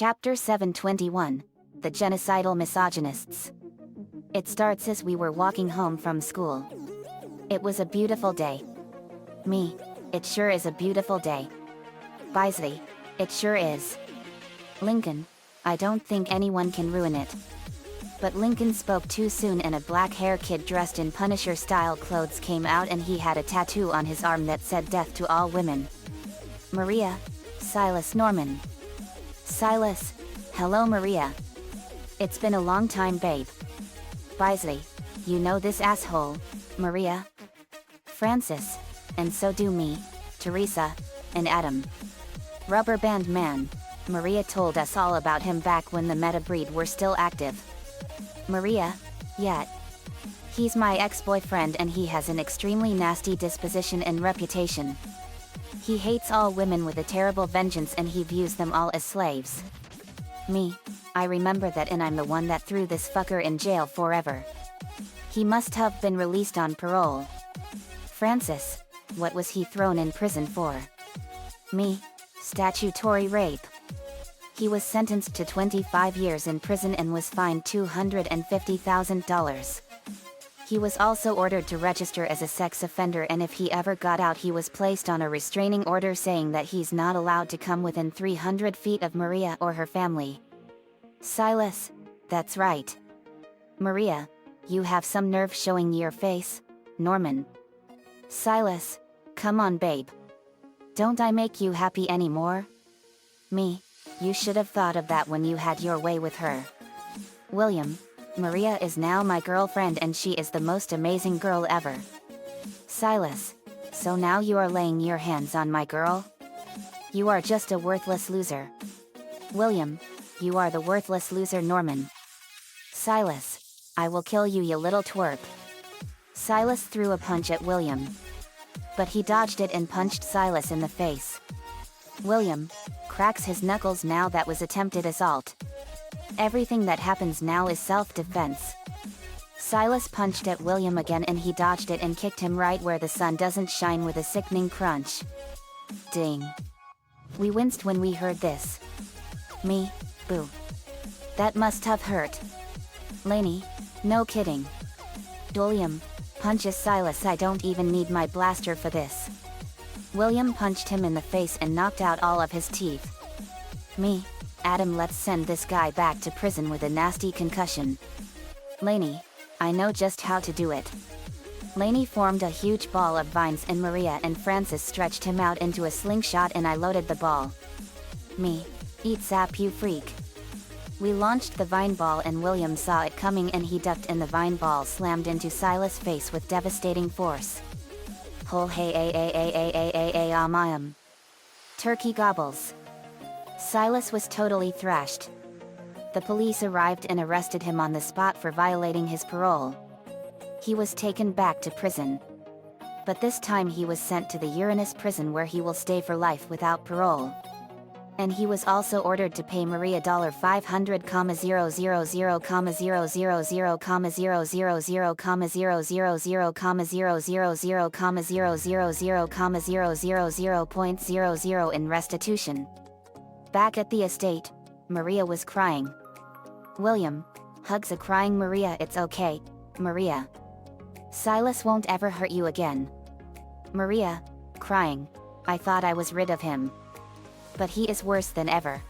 Chapter 721. The Genocidal Misogynists. It starts as we were walking home from school. It was a beautiful day. Me, it sure is a beautiful day. Bisley, it sure is. Lincoln, I don't think anyone can ruin it. But Lincoln spoke too soon and a black hair kid dressed in Punisher-style clothes came out and he had a tattoo on his arm that said death to all women. Maria, Silas Norman. Silas, hello Maria. It's been a long time babe. Bisley, you know this asshole, Maria. Francis, and so do me, Teresa, and Adam. Rubber Band Man, Maria told us all about him back when the meta breed were still active. Maria, yet. He's my ex-boyfriend and he has an extremely nasty disposition and reputation. He hates all women with a terrible vengeance and he views them all as slaves. Me, I remember that and I'm the one that threw this fucker in jail forever. He must have been released on parole. Francis, what was he thrown in prison for? Me, statutory rape. He was sentenced to 25 years in prison and was fined $250,000. He was also ordered to register as a sex offender and if he ever got out he was placed on a restraining order saying that he's not allowed to come within 300 feet of Maria or her family. Silas, that's right. Maria, you have some nerve showing your face, Norman. Silas, come on babe. Don't I make you happy anymore? Me, you should have thought of that when you had your way with her. William, Maria is now my girlfriend and she is the most amazing girl ever. Silas, so now you are laying your hands on my girl? You are just a worthless loser. William, you are the worthless loser Norman. Silas, I will kill you you little twerp. Silas threw a punch at William. But he dodged it and punched Silas in the face. William cracks his knuckles now that was attempted assault. Everything that happens now is self-defense. Silas punched at William again and he dodged it and kicked him right where the sun doesn't shine with a sickening crunch. Ding. We winced when we heard this. Me, boo. That must have hurt. Lainey, no kidding. William punches Silas. I don't even need my blaster for this. William punched him in the face and knocked out all of his teeth. Me, Adam, let's send this guy back to prison with a nasty concussion. Lainey, I know just how to do it. Lainey formed a huge ball of vines and Maria and Francis stretched him out into a slingshot and I loaded the ball. Me, eat sap you freak. We launched the vine ball and William saw it coming and he ducked and the vine ball slammed into Silas' face with devastating force. Hol hey Turkey gobbles. Silas was totally thrashed. The police arrived and arrested him on the spot for violating his parole. He was taken back to prison. But this time he was sent to the Uranus prison where he will stay for life without parole. And he was also ordered to pay Maria $500,000,000,000,000,000,000,000,000,000,000,000,000 in restitution. Back at the estate, Maria was crying. William hugs a crying Maria. It's okay, Maria. Silas won't ever hurt you again. Maria, crying. I thought I was rid of him. But he is worse than ever.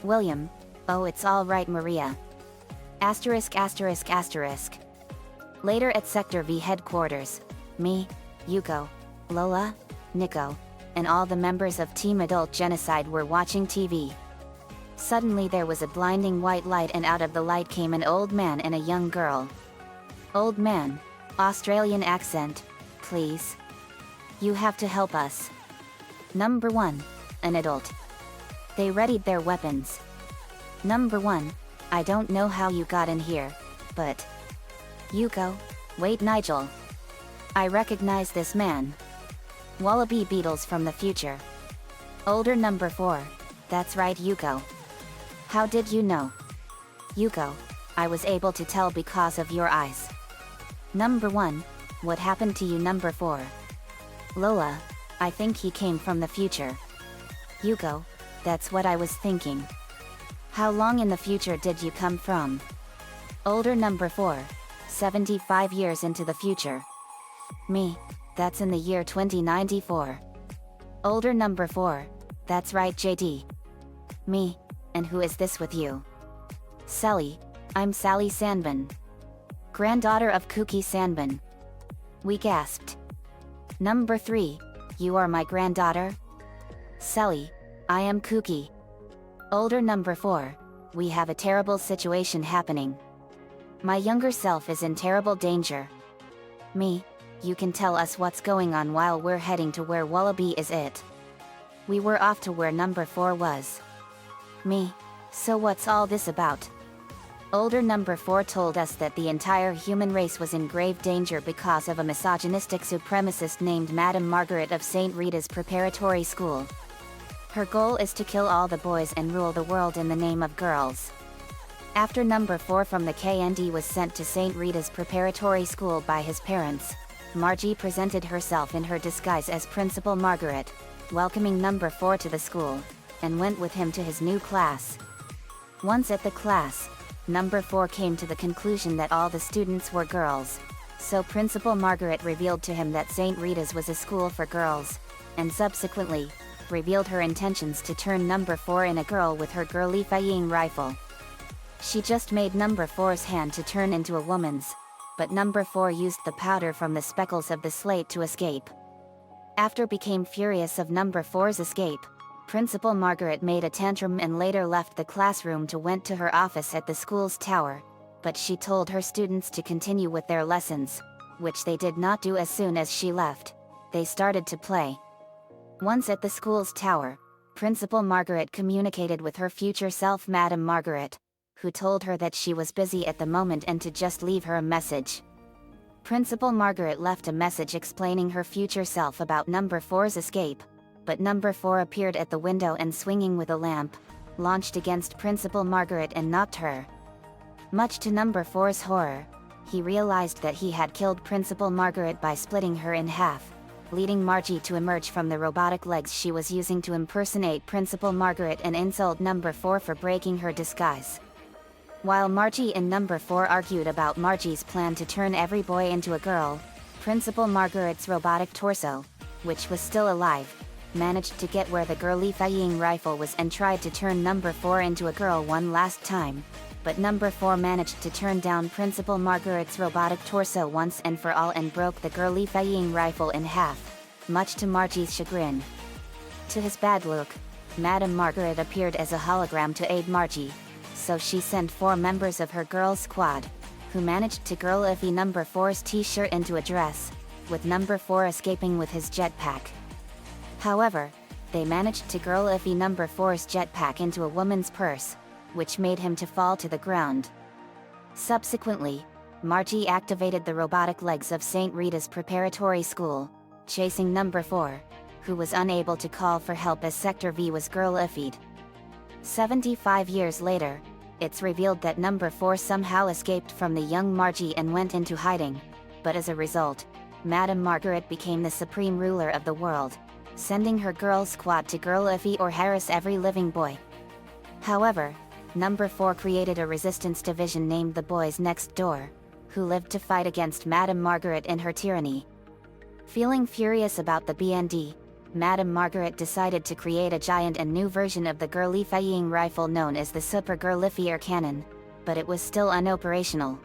William, oh it's all right Maria. Asterisk asterisk asterisk. Later at Sector V headquarters, me, Yuko, Lola, Nico, and all the members of Team Adult Genocide were watching TV. Suddenly there was a blinding white light and out of the light came an old man and a young girl. Old man, Australian accent, please. You have to help us. Number 1, an adult. They readied their weapons. Number 1, I don't know how you got in here, but... Yuko, wait Nigel. I recognize this man. Wallaby Beetles from the future. Older number 4, that's right Yuko. How did you know? Yuko, I was able to tell because of your eyes. Number 1, what happened to you number 4? Lola, I think he came from the future. Yuko, that's what I was thinking. How long in the future did you come from? Older number 4. 75 years into the future. Me. That's in the year 2094. Older number 4. That's right, JD. Me. And who is this with you? Sally. I'm Sally Sandman. Granddaughter of Cookie Sandman. We gasped. Number 3. You are my granddaughter? Sally. I am Cookie. Older number 4. We have a terrible situation happening. My younger self is in terrible danger. Me. You can tell us what's going on while we're heading to where Wallaby is it. We were off to where number 4 was. Me. So what's all this about? Older number 4 told us that the entire human race was in grave danger because of a misogynistic supremacist named Madame Margaret of St. Rita's Preparatory School. Her goal is to kill all the boys and rule the world in the name of girls. After number 4 from the KND was sent to St. Rita's Preparatory School by his parents, Margie presented herself in her disguise as Principal Margaret, welcoming number 4 to the school, and went with him to his new class. Once at the class, number 4 came to the conclusion that all the students were girls, so Principal Margaret revealed to him that St. Rita's was a school for girls, and subsequently, revealed her intentions to turn number 4 in a girl with her girly flying rifle. She just made number 4's hand to turn into a woman's, but number 4 used the powder from the speckles of the slate to escape. After became furious of number 4's escape, Principal Margaret made a tantrum and later left the classroom to went to her office at the school's tower, but she told her students to continue with their lessons, which they did not do. As soon as she left, they started to play. Once at the school's tower, Principal Margaret communicated with her future self Madame Margaret, who told her that she was busy at the moment and to just leave her a message. Principal Margaret left a message explaining her future self about number 4's escape, but number 4 appeared at the window and swinging with a lamp, launched against Principal Margaret and knocked her. Much to number 4's horror, he realized that he had killed Principal Margaret by splitting her in half, leading Margie to emerge from the robotic legs she was using to impersonate Principal Margaret and insult number 4 for breaking her disguise. While Margie and number 4 argued about Margie's plan to turn every boy into a girl, Principal Margaret's robotic torso, which was still alive, managed to get where the girly flying rifle was and tried to turn number 4 into a girl one last time, but number 4 managed to turn down Principal Margaret's robotic torso once and for all and broke the girly flying rifle in half, much to Margie's chagrin. To his bad luck, Madame Margaret appeared as a hologram to aid Margie, so she sent 4 members of her girl squad, who managed to girl-ify number 4's t-shirt into a dress, with number 4 escaping with his jetpack. However, they managed to girl-ify number 4's jetpack into a woman's purse, which made him to fall to the ground. Subsequently, Margie activated the robotic legs of St. Rita's Preparatory School, chasing number 4, who was unable to call for help as Sector V was girl-ified. 75 years later, it's revealed that number 4 somehow escaped from the young Margie and went into hiding, but as a result, Madame Margaret became the supreme ruler of the world, sending her girl squad to girl-ify or harass every living boy. However, number 4 created a resistance division named the Boys Next Door, who lived to fight against Madame Margaret and her tyranny. Feeling furious about the BND, Madame Margaret decided to create a giant and new version of the girly flying rifle known as the Super Girlifier Cannon, but it was still unoperational.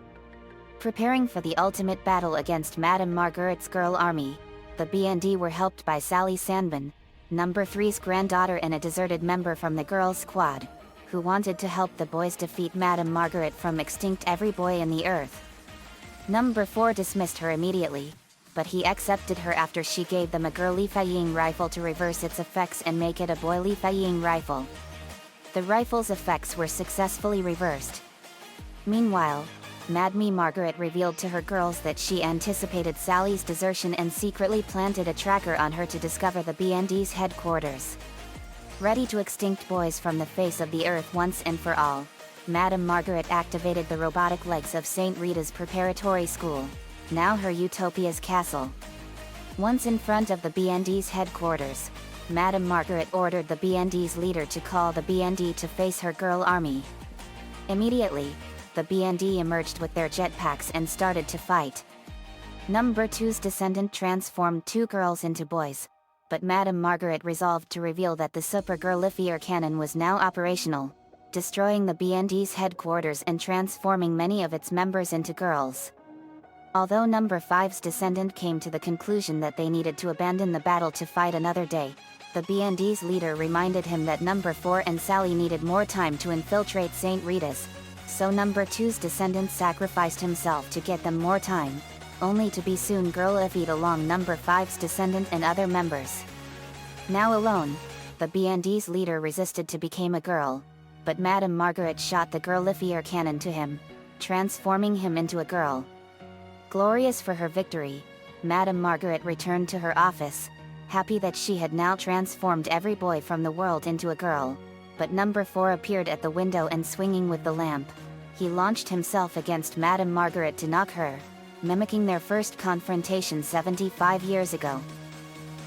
Preparing for the ultimate battle against Madame Margaret's girl army, the BND were helped by Sally Sandman, number 3's granddaughter and a deserted member from the girl squad, who wanted to help the boys defeat Madame Margaret from extinct every boy in the earth. Number 4 dismissed her immediately, but he accepted her after she gave them a girly flying rifle to reverse its effects and make it a boyly flying rifle. The rifle's effects were successfully reversed. Meanwhile, Madame Margaret revealed to her girls that she anticipated Sally's desertion and secretly planted a tracker on her to discover the BND's headquarters. Ready to extinct boys from the face of the earth once and for all, Madame Margaret activated the robotic legs of St. Rita's Preparatory School, now her Utopia's castle. Once in front of the BND's headquarters, Madame Margaret ordered the BND's leader to call the BND to face her girl army. Immediately, the BND emerged with their jetpacks and started to fight. Number 2's descendant transformed 2 girls into boys, but Madame Margaret resolved to reveal that the Supergirlifier cannon was now operational, destroying the BND's headquarters and transforming many of its members into girls. Although Number 5's descendant came to the conclusion that they needed to abandon the battle to fight another day, the BND's leader reminded him that Number 4 and Sally needed more time to infiltrate St. Rita's, so Number 2's descendant sacrificed himself to get them more time, only to be soon girlified along Number 5's descendant and other members. Now alone, the BND's leader resisted to become a girl, but Madame Margaret shot the girlifier cannon to him, transforming him into a girl. Glorious for her victory, Madame Margaret returned to her office, happy that she had now transformed every boy from the world into a girl, but Number 4 appeared at the window and swinging with the lamp, he launched himself against Madame Margaret to knock her, mimicking their first confrontation 75 years ago.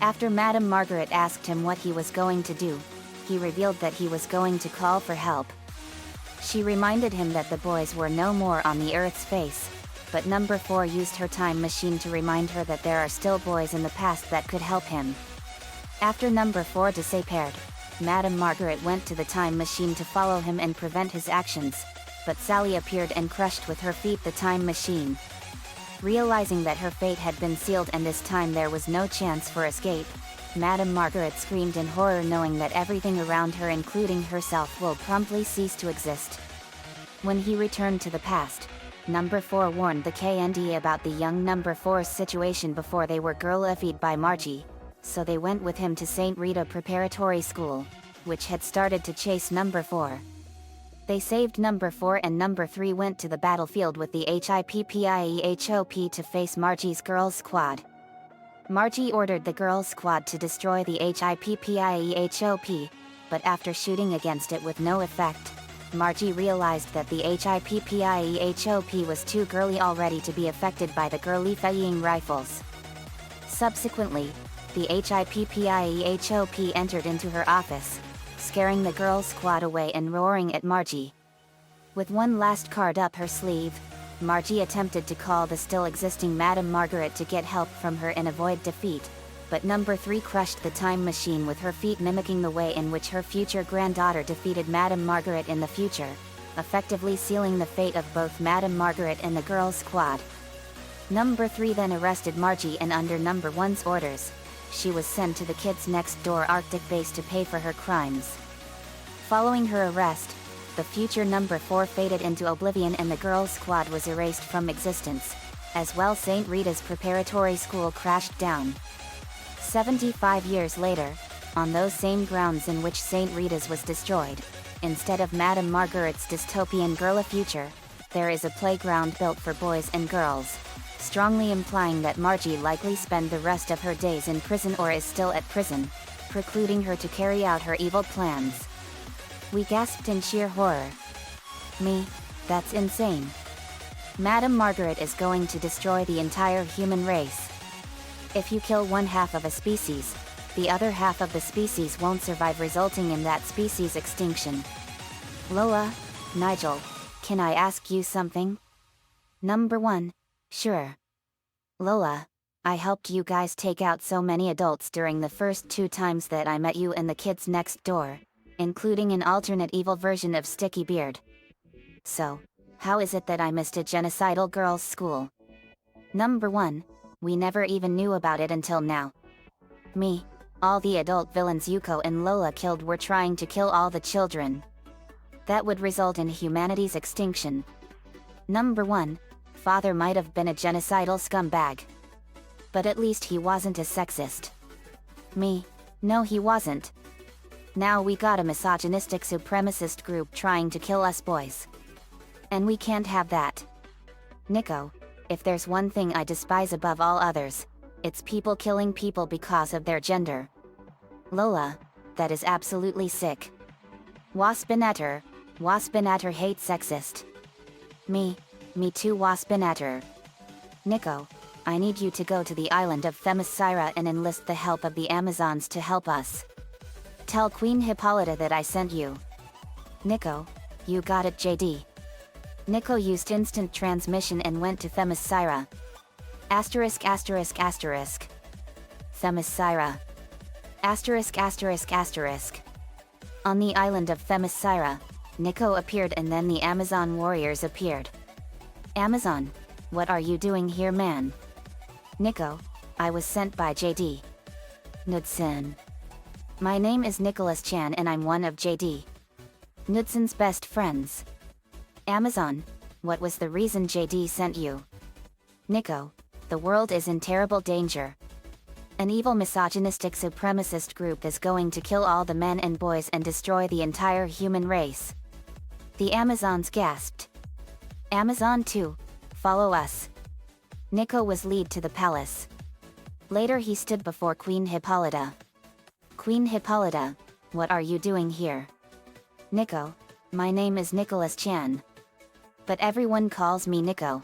After Madame Margaret asked him what he was going to do, he revealed that he was going to call for help. She reminded him that the boys were no more on the Earth's face, but Number 4 used her time machine to remind her that there are still boys in the past that could help him. After Number 4 disappeared, Madame Margaret went to the time machine to follow him and prevent his actions, but Sally appeared and crushed with her feet the time machine. Realizing that her fate had been sealed and this time there was no chance for escape, Madame Margaret screamed in horror knowing that everything around her including herself will promptly cease to exist. When he returned to the past, Number 4 warned the KND about the young Number 4's situation before they were girlified by Margie, so they went with him to St. Rita Preparatory School, which had started to chase Number 4. They saved Number 4 and Number 3 went to the battlefield with the HIPPIEHOP to face Margie's Girls Squad. Margie ordered the Girls Squad to destroy the HIPPIEHOP, but after shooting against it with no effect, Margie realized that the HIPPIEHOP was too girly already to be affected by the girlifying rifles. Subsequently, the HIPPIEHOP entered into her office, scaring the Girls Squad away and roaring at Margie. With one last card up her sleeve, Margie attempted to call the still existing Madame Margaret to get help from her and avoid defeat, but Number 3 crushed the time machine with her feet mimicking the way in which her future granddaughter defeated Madame Margaret in the future, effectively sealing the fate of both Madame Margaret and the Girls Squad. Number 3 then arrested Margie and under Number 1's orders, she was sent to the Kids Next Door Arctic base to pay for her crimes. Following her arrest, the future Number 4 faded into oblivion and the Girls Squad was erased from existence. As well, St. Rita's Preparatory School crashed down. 75 years later, on those same grounds in which St. Rita's was destroyed, instead of Madame Margaret's dystopian girly future, there is a playground built for boys and girls, strongly implying that Margie likely spent the rest of her days in prison or is still at prison, precluding her to carry out her evil plans. We gasped in sheer horror. Me, that's insane. Madame Margaret is going to destroy the entire human race. If you kill one half of a species, the other half of the species won't survive, resulting in that species' extinction. Lola, Nigel, can I ask you something? Number 1, sure. Lola, I helped you guys take out so many adults during the first 2 times that I met you in the Kids Next Door, including an alternate evil version of Sticky Beard. So, how is it that I missed a genocidal girls' school? Number 1, we never even knew about it until now. Me, all the adult villains Yuko and Lola killed were trying to kill all the children. That would result in humanity's extinction. Number 1, father might have been a genocidal scumbag. But at least he wasn't a sexist. Me, no he wasn't. Now we got a misogynistic supremacist group trying to kill us boys. And we can't have that. Nico, if there's one thing I despise above all others, it's people killing people because of their gender. Lola, that is absolutely sick. Waspinator hate sexist. Me too Waspinator. Nico, I need you to go to the island of Themyscira and enlist the help of the Amazons to help us. Tell Queen Hippolyta that I sent you. Nico, you got it, JD. Nico used instant transmission and went to Themyscira. Asterisk asterisk asterisk. Themyscira. Asterisk asterisk asterisk. On the island of Themyscira, Nico appeared and then the Amazon warriors appeared. Amazon, what are you doing here, man? Nico, I was sent by JD. Knudsen. My name is Nicholas Chan and I'm one of JD Knudsen's best friends. Amazon, what was the reason JD sent you? Nico, the world is in terrible danger. An evil misogynistic supremacist group is going to kill all the men and boys and destroy the entire human race. The Amazons gasped. Amazon 2, follow us. Nico was led to the palace. Later he stood before Queen Hippolyta. Queen Hippolyta, what are you doing here? Nico, my name is Nicholas Chan. But everyone calls me Nico.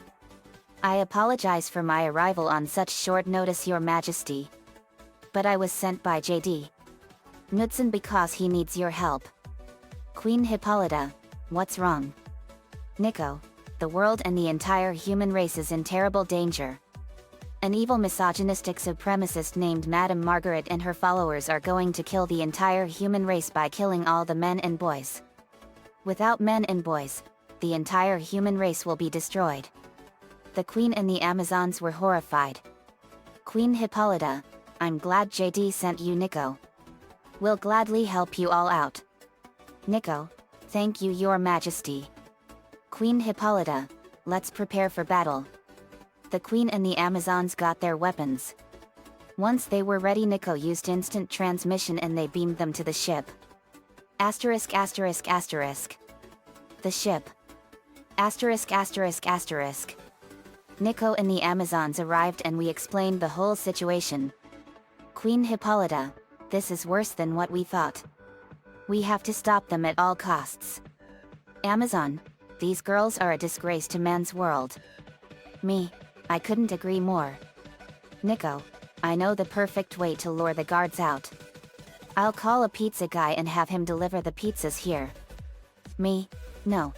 I apologize for my arrival on such short notice, Your Majesty. But I was sent by JD Knudsen because he needs your help. Queen Hippolyta, what's wrong? Nico, the world and the entire human race is in terrible danger. An evil misogynistic supremacist named Madame Margaret and her followers are going to kill the entire human race by killing all the men and boys. Without men and boys, the entire human race will be destroyed. The Queen and the Amazons were horrified. Queen Hippolyta, I'm glad JD sent you Nico. We'll gladly help you all out. Nico, thank you, Your Majesty. Queen Hippolyta, let's prepare for battle. The Queen and the Amazons got their weapons. Once they were ready, Nico used instant transmission and they beamed them to the ship. Asterisk asterisk asterisk. The ship. Asterisk asterisk asterisk. Nico and the Amazons arrived and we explained the whole situation. Queen Hippolyta, this is worse than what we thought. We have to stop them at all costs. Amazon, these girls are a disgrace to man's world. Me, I couldn't agree more. Nico, I know the perfect way to lure the guards out. I'll call a pizza guy and have him deliver the pizzas here. Me, no.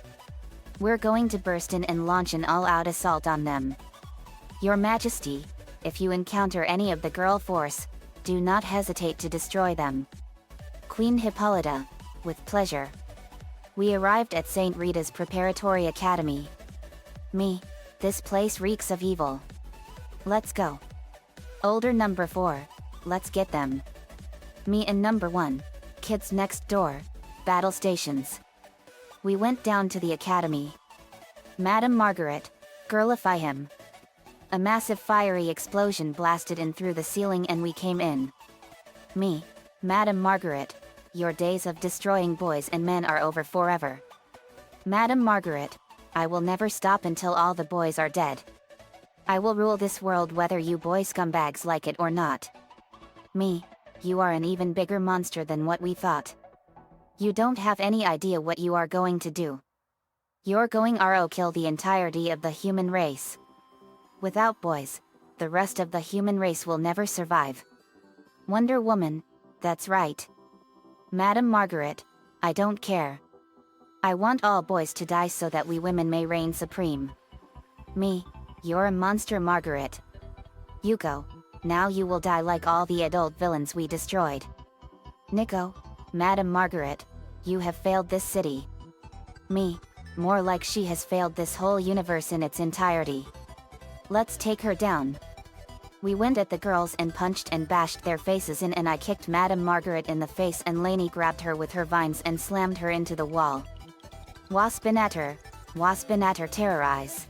We're going to burst in and launch an all-out assault on them. Your Majesty, if you encounter any of the girl force, do not hesitate to destroy them. Queen Hippolyta, with pleasure. We arrived at St. Rita's Preparatory Academy. Me, this place reeks of evil. Let's go. Older number 4, let's get them. Me and number 1, kids next door, battle stations. We went down to the academy. Madame Margaret, girlify him. A massive fiery explosion blasted in through the ceiling and we came in. Me, Madame Margaret, your days of destroying boys and men are over forever. Madame Margaret, I will never stop until all the boys are dead. I will rule this world whether you boy scumbags like it or not. Me, you are an even bigger monster than what we thought. You don't have any idea what you are going to do. You're going to kill the entirety of the human race. Without boys, the rest of the human race will never survive. Wonder Woman, that's right. Madame Margaret, I don't care. I want all boys to die so that we women may reign supreme. Me, you're a monster, Margaret. You go, now you will die like all the adult villains we destroyed. Nico, Madame Margaret, you have failed this city. Me, more like she has failed this whole universe in its entirety. Let's take her down. We went at the girls and punched and bashed their faces in and I kicked Madame Margaret in the face and Lainey grabbed her with her vines and slammed her into the wall. Waspinator terrorize.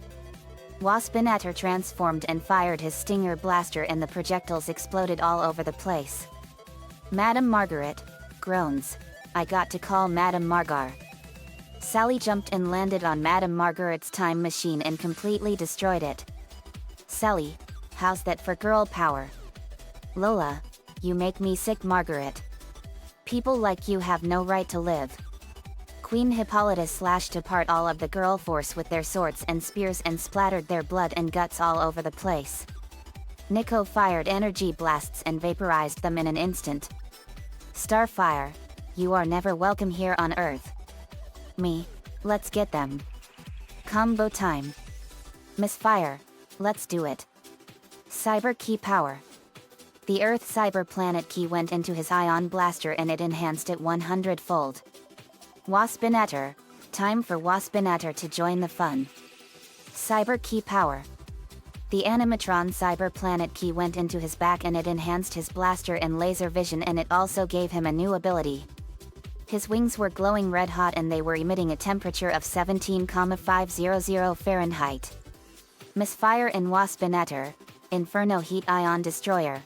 Waspinator transformed and fired his stinger blaster and the projectiles exploded all over the place. Madame Margaret, groans. I got to call Madame Margar. Sally jumped and landed on Madame Margaret's time machine and completely destroyed it. Sally, how's that for girl power? Lola, you make me sick, Margaret. People like you have no right to live. Queen Hippolyta slashed apart all of the girl force with their swords and spears and splattered their blood and guts all over the place. Nico fired energy blasts and vaporized them in an instant. Starfire, you are never welcome here on Earth. Me, let's get them. Combo time. Misfire, let's do it. Cyber key power. The Earth cyber planet key went into his ion blaster and it enhanced it 100-fold. Waspinator, time for Waspinator to join the fun. Cyber key power. The animatron cyber planet key went into his back and it enhanced his blaster and laser vision, and it also gave him a new ability. His wings were glowing red hot and they were emitting a temperature of 17,500 Fahrenheit. Misfire in Waspinator, Inferno Heat Ion Destroyer.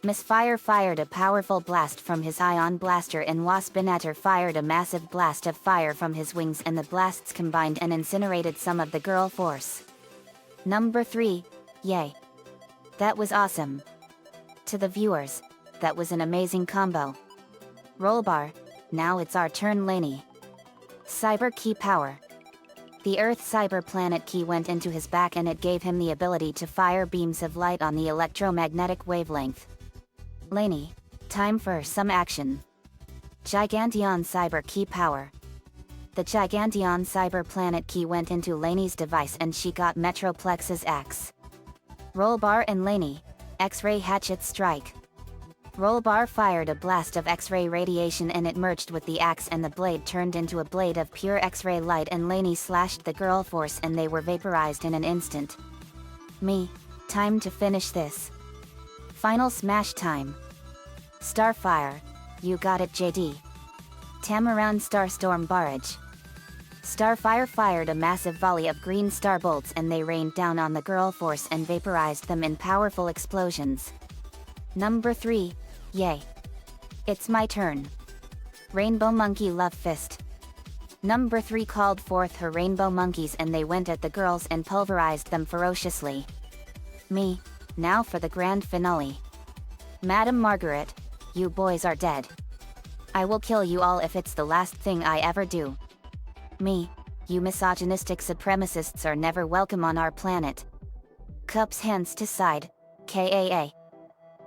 Misfire fired a powerful blast from his ion blaster and Waspinator fired a massive blast of fire from his wings, and the blasts combined and incinerated some of the girl force. Number 3, yay. That was awesome. To the viewers, that was an amazing combo. Roll bar, now it's our turn Laney. Cyber key power. The Earth cyber planet key went into his back and it gave him the ability to fire beams of light on the electromagnetic wavelength. Laney, time for some action. Giganteon cyber key power. The Giganteon cyber planet key went into Laney's device and she got Metroplex's axe. Roll bar and Laney, X-ray hatchet strike. Roll bar fired a blast of X-ray radiation and it merged with the axe and the blade turned into a blade of pure X-ray light, and Laney slashed the girl force and they were vaporized in an instant. Me, time to finish this. Final smash time. Starfire, you got it JD. Tamaran Starstorm Barrage. Starfire fired a massive volley of green star bolts and they rained down on the girl force and vaporized them in powerful explosions. Number 3, yay. It's my turn. Rainbow Monkey Love Fist. Number 3 called forth her rainbow monkeys and they went at the girls and pulverized them ferociously. Me, now for the grand finale. Madam Margaret, you boys are dead. I will kill you all if it's the last thing I ever do. Me, you misogynistic supremacists are never welcome on our planet. Cups hands to side, KAA.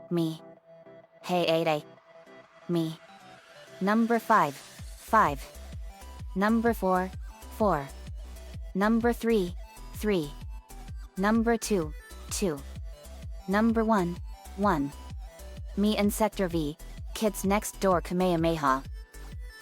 Me. Hey 8A. Me. Number 5. Number 4. Number 3. Number 2. Number 1. Me and Sector V, kids next door Kamehameha.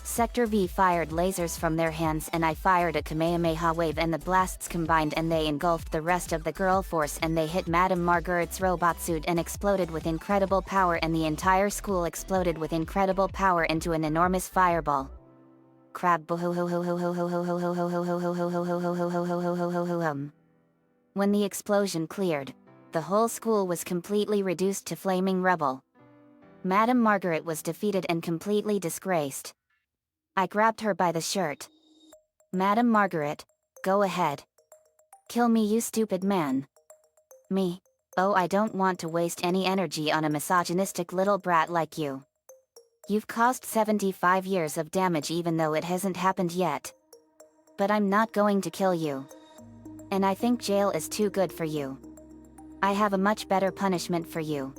Sector V fired lasers from their hands and I fired a Kamehameha wave and the blasts combined and they engulfed the rest of the girl force and they hit Madame Margaret's robot suit and exploded with incredible power, and the entire school exploded with incredible power into an enormous fireball. Crab. When the explosion cleared, the whole school was completely reduced to flaming rubble. Madame Margaret was defeated and completely disgraced. I grabbed her by the shirt. Madam Margaret, go ahead. Kill me, you stupid man. Me, oh, I don't want to waste any energy on a misogynistic little brat like you. You've caused 75 years of damage even though it hasn't happened yet. But I'm not going to kill you. And I think jail is too good for you. I have a much better punishment for you.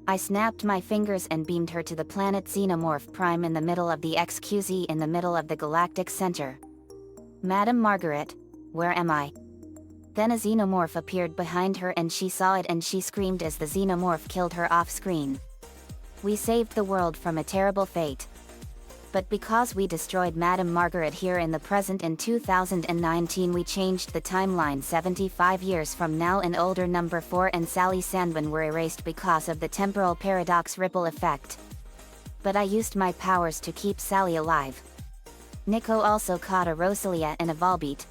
I snapped my fingers and beamed her to the planet Xenomorph Prime in the middle of the XQZ in the middle of the galactic center. Madam Margaret, where am I? Then a Xenomorph appeared behind her and she saw it and she screamed as the Xenomorph killed her off screen. We saved the world from a terrible fate. But because we destroyed Madam Margaret here in the present in 2019, we changed the timeline 75 years from now, and older Number 4 and Sally Sandwin were erased because of the temporal paradox ripple effect. But I used my powers to keep Sally alive. Nico also caught a Rosalia and a Volbeat.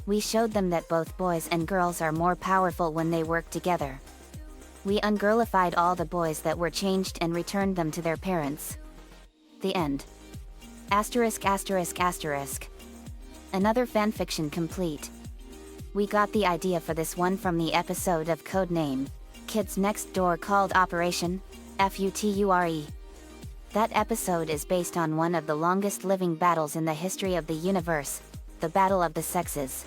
We showed them that both boys and girls are more powerful when they work together. We ungirlified all the boys that were changed and returned them to their parents. The end. Asterisk asterisk asterisk. Another fanfiction complete. We got the idea for this one from the episode of Codename Kids Next Door called Operation Future. That episode is based on one of the longest living battles in the history of the universe, the Battle of the Sexes.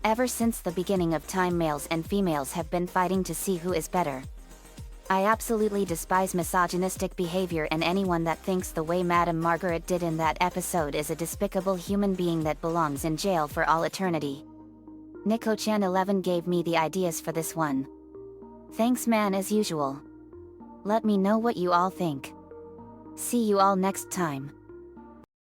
Ever since the beginning of time, males and females have been fighting to see who is better. I absolutely despise misogynistic behavior, and anyone that thinks the way Madame Margaret did in that episode is a despicable human being that belongs in jail for all eternity. Nico-chan 11 gave me the ideas for this one. Thanks man, as usual. Let me know what you all think. See you all next time.